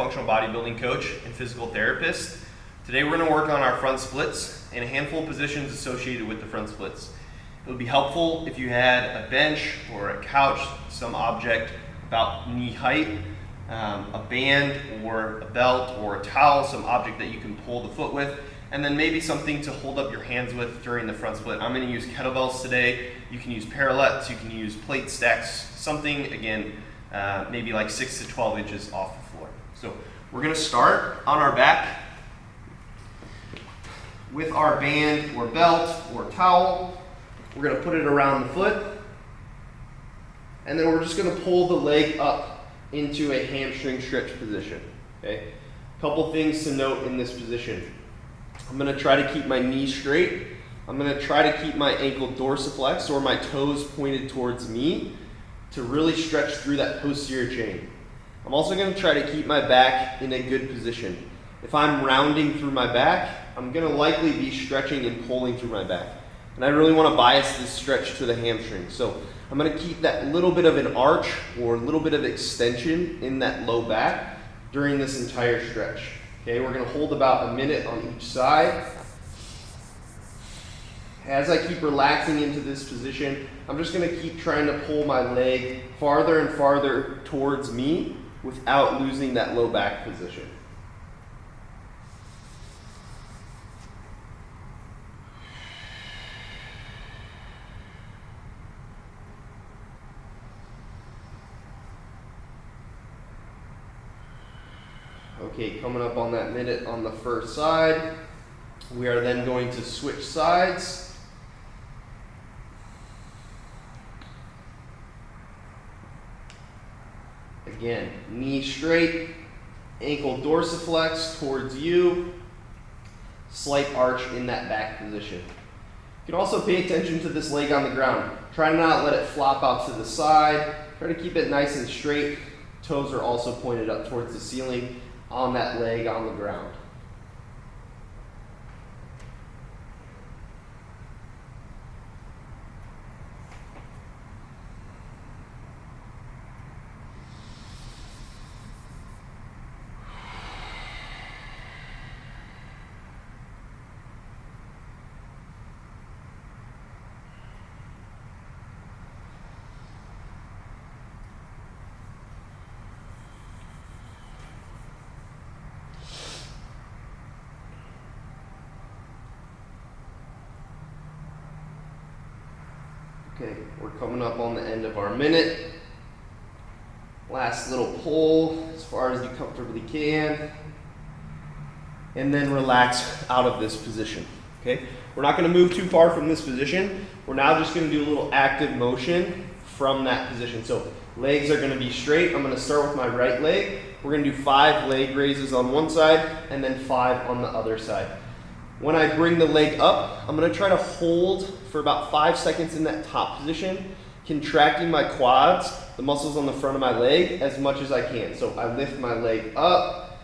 functional bodybuilding coach and physical therapist. Today we're going to work on our front splits and a handful of positions associated with the front splits. It would be helpful if you had a bench or a couch, some object about knee height, a band or a belt or a towel, some object that you can pull the foot with, and then maybe something to hold up your hands with during the front split. I'm going to use kettlebells today. You can use parallettes, you can use plate stacks, something, again, maybe like 6 to 12 inches off the floor. So we're going to start on our back with our band or belt or towel. We're going to put it around the foot, and then we're just going to pull the leg up into a hamstring stretch position. Okay? Couple things to note in this position. I'm going to try to keep my knee straight. I'm going to try to keep my ankle dorsiflexed or my toes pointed towards me to really stretch through that posterior chain. I'm also going to try to keep my back in a good position. If I'm rounding through my back, I'm going to likely be stretching and pulling through my back. And I really want to bias this stretch to the hamstring. So I'm going to keep that little bit of an arch or a little bit of extension in that low back during this entire stretch. Okay, we're going to hold about a minute on each side. As I keep relaxing into this position, I'm just going to keep trying to pull my leg farther and farther towards me without losing that low back position. Okay, coming up on that minute on the first side. We are then going to switch sides. Again, knee straight, ankle dorsiflex towards you, slight arch in that back position. You can also pay attention to this leg on the ground. Try to not let it flop out to the side. Try to keep it nice and straight. Toes are also pointed up towards the ceiling on that leg on the ground. Okay, we're coming up on the end of our minute. Last little pull as far as you comfortably can. And then relax out of this position. Okay, we're not going to move too far from this position. We're now just going to do a little active motion from that position. So legs are going to be straight. I'm going to start with my right leg. We're going to do 5 leg raises on one side and then 5 on the other side. When I bring the leg up, I'm going to try to hold for about 5 seconds in that top position, contracting my quads, the muscles on the front of my leg, as much as I can. So I lift my leg up,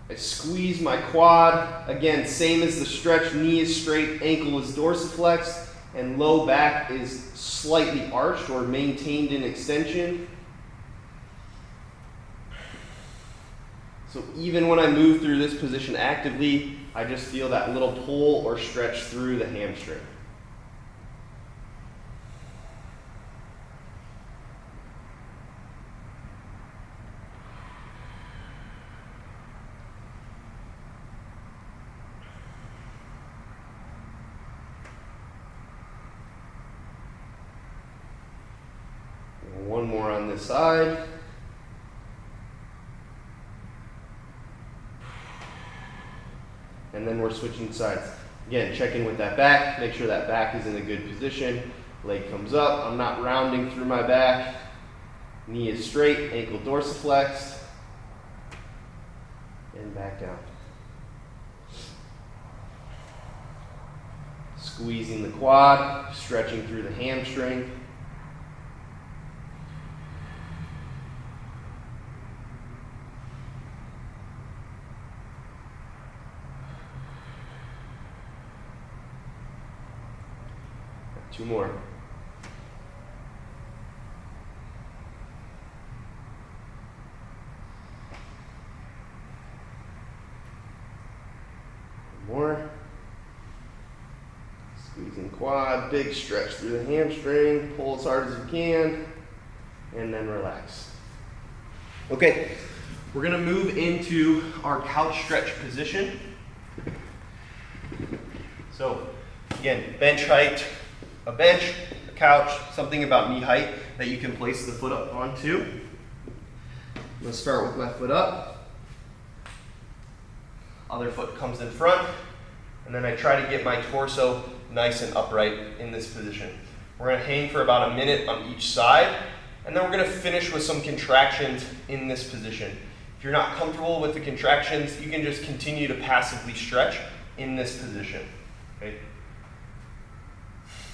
I squeeze my quad. Again, same as the stretch, knee is straight, ankle is dorsiflexed, and low back is slightly arched or maintained in extension. So even when I move through this position actively, I just feel that little pull or stretch through the hamstring. One more on this side. And then we're switching sides. Again, check in with that back, make sure that back is in a good position. Leg comes up, I'm not rounding through my back. Knee is straight, ankle dorsiflexed. And back down. Squeezing the quad, stretching through the hamstring. Two more. Squeezing quad, big stretch through the hamstring, pull as hard as you can, and then relax. Okay, we're gonna move into our couch stretch position. So again, bench height, a bench, a couch, something about knee height that you can place the foot up onto. I'm gonna start with my foot up. Other foot comes in front, and then I try to get my torso nice and upright in this position. We're gonna hang for about a minute on each side, and then we're gonna finish with some contractions in this position. If you're not comfortable with the contractions, you can just continue to passively stretch in this position. Okay?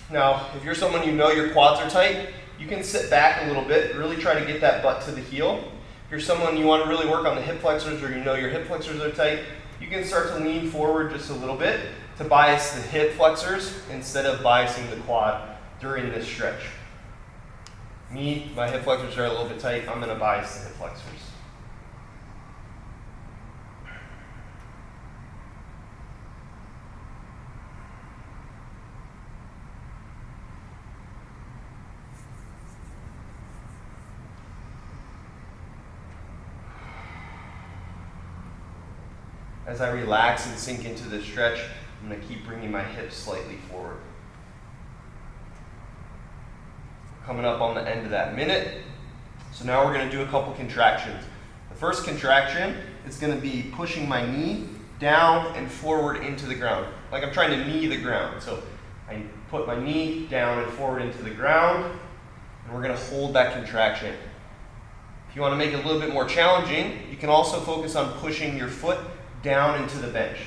Now, if you're someone you know your quads are tight, you can sit back a little bit, really try to get that butt to the heel. If you're someone you want to really work on the hip flexors, or you know your hip flexors are tight, you can start to lean forward just a little bit to bias the hip flexors instead of biasing the quad during this stretch. Me, my hip flexors are a little bit tight, I'm going to bias the hip flexors. As I relax and sink into the stretch, I'm going to keep bringing my hips slightly forward. Coming up on the end of that minute. So now we're going to do a couple contractions. The first contraction is going to be pushing my knee down and forward into the ground. Like I'm trying to knee the ground. So I put my knee down and forward into the ground, and we're going to hold that contraction. If you want to make it a little bit more challenging, you can also focus on pushing your foot down into the bench.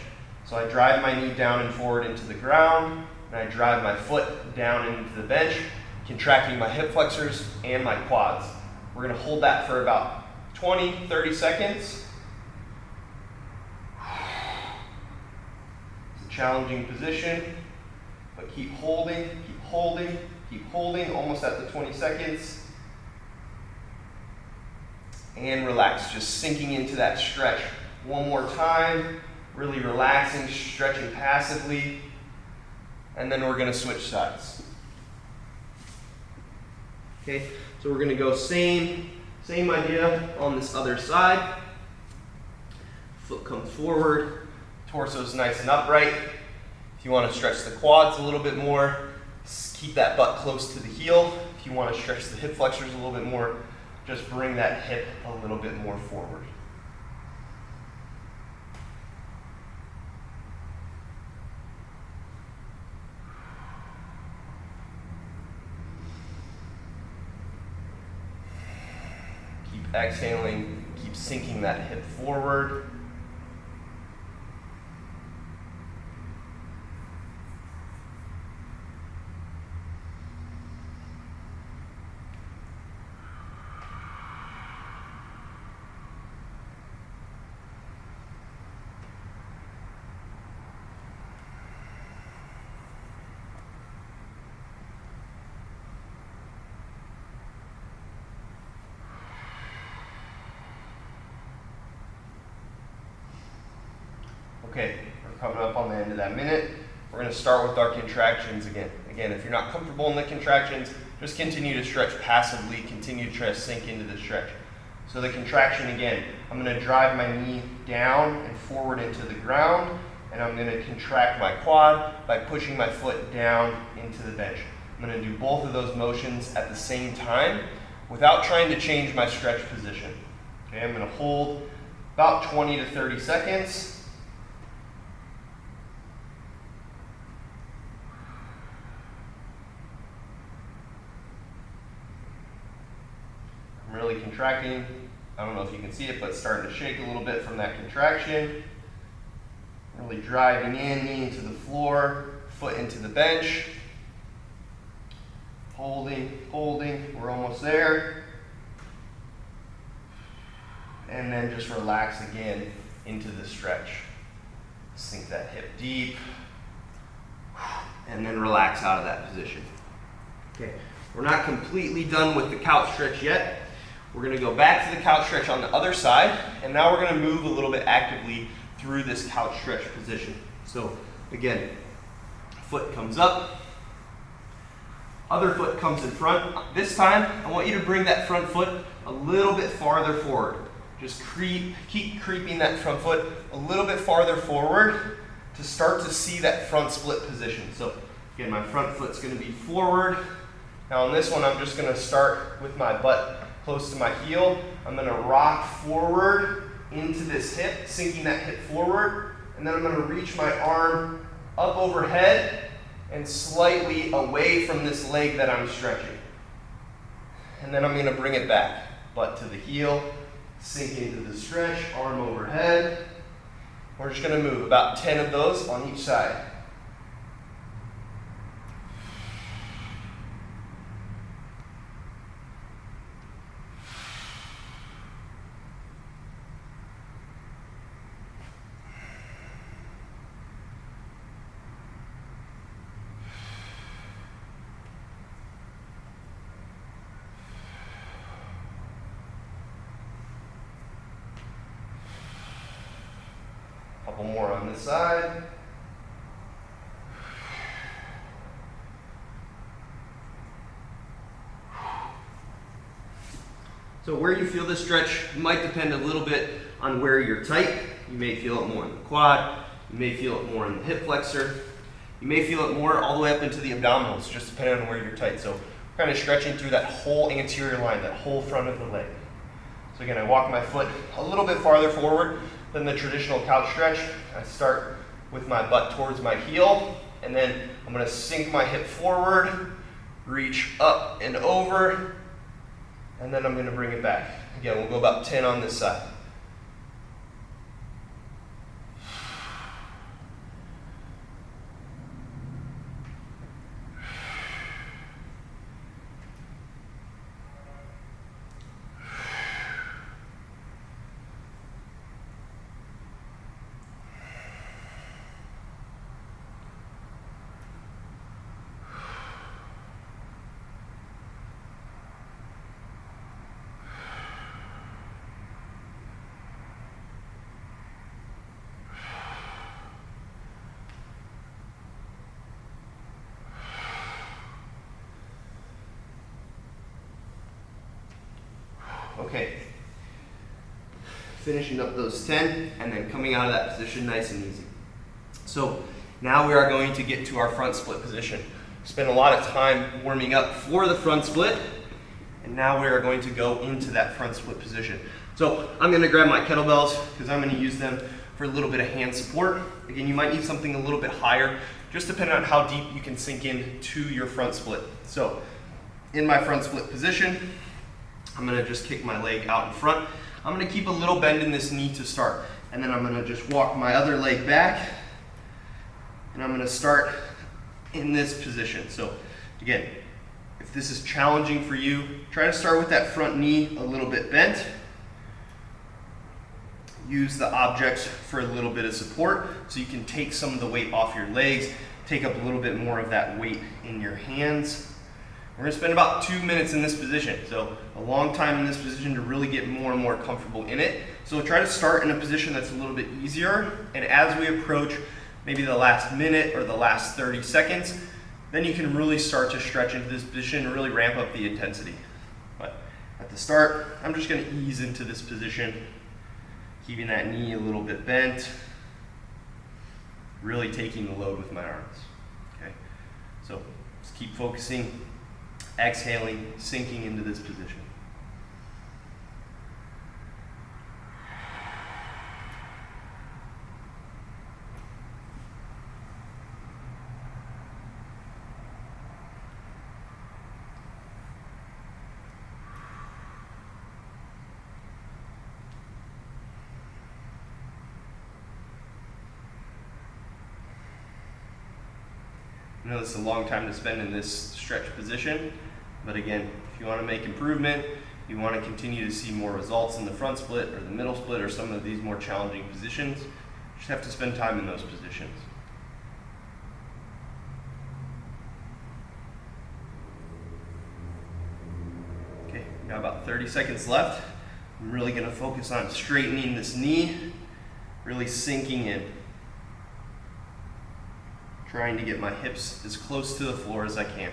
So I drive my knee down and forward into the ground, and I drive my foot down into the bench, contracting my hip flexors and my quads. We're going to hold that for about 20, 30 seconds. It's a challenging position, but keep holding, keep holding, keep holding, almost at the 20 seconds. And relax, just sinking into that stretch. One more time, really relaxing, stretching passively, and then we're going to switch sides. Okay, so we're going to go same idea on this other side. Foot comes forward, torso's nice and upright. If you want to stretch the quads a little bit more, keep that butt close to the heel. If you want to stretch the hip flexors a little bit more, just bring that hip a little bit more forward. Keep exhaling, keep sinking that hip forward. Okay, we're coming up on the end of that minute. We're going to start with our contractions again. Again, if you're not comfortable in the contractions, just continue to stretch passively, continue to try to sink into the stretch. So the contraction again, I'm going to drive my knee down and forward into the ground, and I'm going to contract my quad by pushing my foot down into the bench. I'm going to do both of those motions at the same time without trying to change my stretch position. Okay, I'm going to hold about 20 to 30 seconds. Really contracting. I don't know if you can see it, but it's starting to shake a little bit from that contraction. Really driving in, knee into the floor, foot into the bench. Holding, holding, we're almost there. And then just relax again into the stretch. Sink that hip deep. And then relax out of that position. Okay, we're not completely done with the couch stretch yet. We're going to go back to the couch stretch on the other side, and now we're going to move a little bit actively through this couch stretch position. So again, Foot comes up. Other foot comes in front. This time, I want you to bring that front foot a little bit farther forward. Just keep creeping that front foot a little bit farther forward to start to see that front split position. So again, my front foot's going to be forward. Now on this one, I'm just going to start with my butt close to my heel. I'm going to rock forward into this hip, sinking that hip forward, and then I'm going to reach my arm up overhead and slightly away from this leg that I'm stretching. And then I'm going to bring it back. Butt to the heel, sink into the stretch, arm overhead. We're just going to move about 10 of those on each side. Couple more on this side. So where you feel this stretch might depend a little bit on where you're tight. You may feel it more in the quad. You may feel it more in the hip flexor. You may feel it more all the way up into the abdominals, just depending on where you're tight. So kind of stretching through that whole anterior line, that whole front of the leg. So again, I walk my foot a little bit farther forward than the traditional couch stretch. I start with my butt towards my heel, and then I'm going to sink my hip forward, reach up and over, and then I'm going to bring it back. Again, we'll go about 10 on this side. Okay, finishing up those 10 and then coming out of that position nice and easy. So now we are going to get to our front split position. Spend a lot of time warming up for the front split, and now we are going to go into that front split position. So I'm going to grab my kettlebells because I'm going to use them for a little bit of hand support. Again, you might need something a little bit higher, just depending on how deep you can sink in to your front split. So in my front split position, I'm going to just kick my leg out in front. I'm going to keep a little bend in this knee to start. And then I'm going to just walk my other leg back. And I'm going to start in this position. So again, if this is challenging for you, try to start with that front knee a little bit bent. Use the objects for a little bit of support so you can take some of the weight off your legs, take up a little bit more of that weight in your hands. We're going to spend about 2 minutes in this position, so a long time in this position to really get more and more comfortable in it. So try to start in a position that's a little bit easier, and as we approach maybe the last minute or the last 30 seconds, then you can really start to stretch into this position and really ramp up the intensity. But at the start, I'm just going to ease into this position, keeping that knee a little bit bent, really taking the load with my arms. Okay, so just keep focusing. Exhaling, sinking into this position. I know this is a long time to spend in this stretch position, but again, if you want to make improvement, you want to continue to see more results in the front split or the middle split or some of these more challenging positions, you just have to spend time in those positions. Okay, got about 30 seconds left. I'm really going to focus on straightening this knee, really sinking in. Trying to get my hips as close to the floor as I can.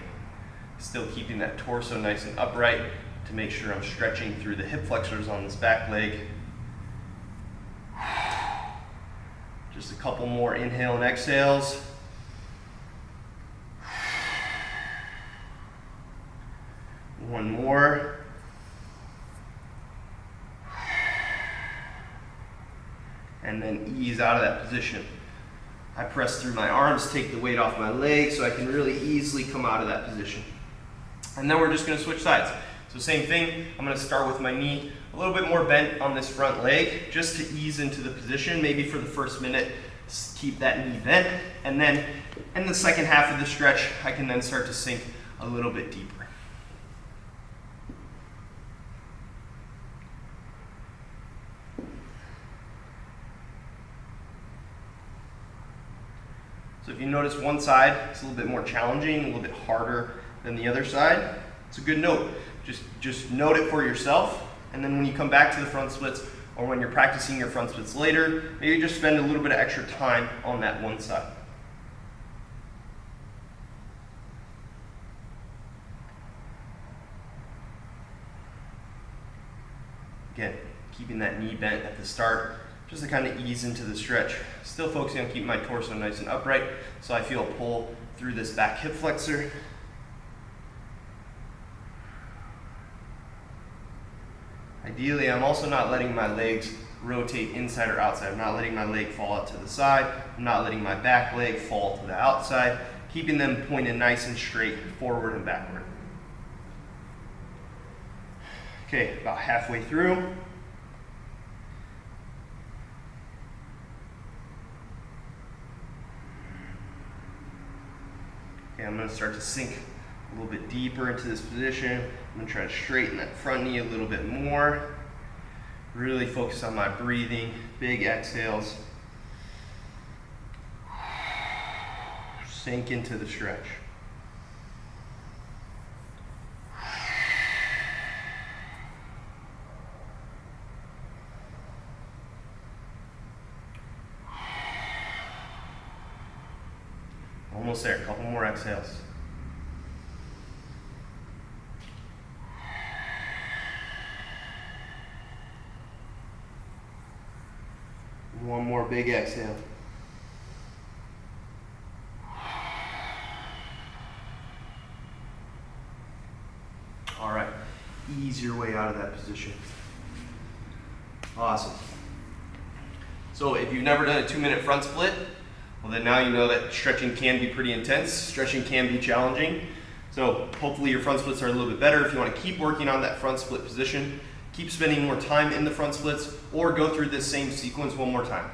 Still keeping that torso nice and upright to make sure I'm stretching through the hip flexors on this back leg. Just a couple more inhale and exhales. One more. And then ease out of that position. I press through my arms, take the weight off my legs so I can really easily come out of that position. And then we're just going to switch sides. So same thing, I'm going to start with my knee a little bit more bent on this front leg just to ease into the position. Maybe for the first minute, keep that knee bent. And then in the second half of the stretch, I can then start to sink a little bit deeper. So if you notice one side, it's a little bit more challenging, a little bit harder than the other side. It's a good note. Just note it for yourself, and then when you come back to the front splits, or when you're practicing your front splits later, maybe just spend a little bit of extra time on that one side. Again, keeping that knee bent at the start, just to kind of ease into the stretch. Still focusing on keeping my torso nice and upright so I feel a pull through this back hip flexor. Ideally, I'm also not letting my legs rotate inside or outside. I'm not letting my leg fall out to the side. I'm not letting my back leg fall to the outside. Keeping them pointed nice and straight forward and backward. Okay, about halfway through. Okay, I'm going to start to sink a little bit deeper into this position. I'm going to try to straighten that front knee a little bit more. Really focus on my breathing. Big exhales. Sink into the stretch. Almost there, a couple more exhales. One more big exhale. All right, ease your way out of that position. Awesome. So if you've never done a 2-minute front split, well then now you know that stretching can be pretty intense. Stretching can be challenging. So hopefully your front splits are a little bit better. If you want to keep working on that front split position, keep spending more time in the front splits, or go through this same sequence one more time.